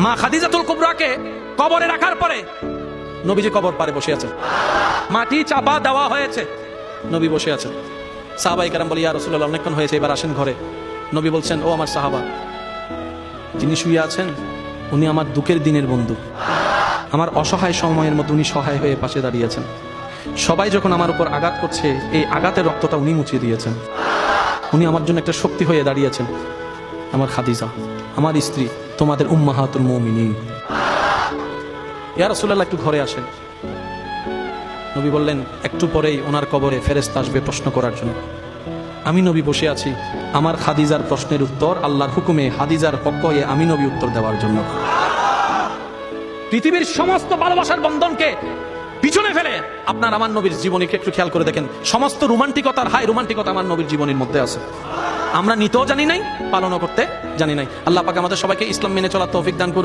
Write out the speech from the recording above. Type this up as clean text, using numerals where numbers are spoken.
মা খাদিজাতুল কুবরাকে কবরে রাখার পরে নবীজি কবর পারে বসে আছেন, মাটি চাপা দেওয়া হয়েছে, নবী বসে আছেন। সাহাবায়ে কেরাম বলে, ইয়া রাসূলুল্লাহ, অনেকক্ষণ হয়েছে, এবার আসেন ঘরে। নবী বলছেন, ও আমার সাহাবা, যিনি শুয়ে আছেন উনি আমার দুঃখের দিনের বন্ধু, আমার অসহায় সময়ের মধ্যে উনি সহায় হয়ে পাশে দাঁড়িয়েছেন। সবাই যখন আমার উপর আঘাত করছে, এই আঘাতের রক্তটা উনি মুছিয়ে দিয়েছেন। উনি আমার জন্য একটা শক্তি হয়ে দাঁড়িয়েছেন। আমার খাদিজা, আমার স্ত্রী, তোমাদের উম্মাহাতুল মুমিনিন। ইয়া রাসূলুল্লাহ, একটু ঘরে আসেন। নবী বললেন, একটু পরেই ওনার কবরে ফেরেশতা আসবে প্রশ্ন করার জন্য। আমি নবী বসে আছি, আমার খাদিজার প্রশ্নের উত্তর আল্লাহর হুকুমে খাদিজার পক্ষ হয়ে আমি নবী উত্তর দেওয়ার জন্য। পৃথিবীর সমস্ত ভালোবাসার বন্ধনকে পিছনে ফেলে আপনার আমার নবীর জীবনীকে একটু খেয়াল করে দেখেন। সমস্ত রোমান্টিকতার হাই রোমান্টিকতা আমার নবীর জীবনীর মধ্যে আছে। আমরা নিতেও জানি নাই, পালনও করতে জানি নাই। আল্লাহ পাক আমাদের সবাইকে ইসলাম মেনে চলার তৌফিক দান করুন।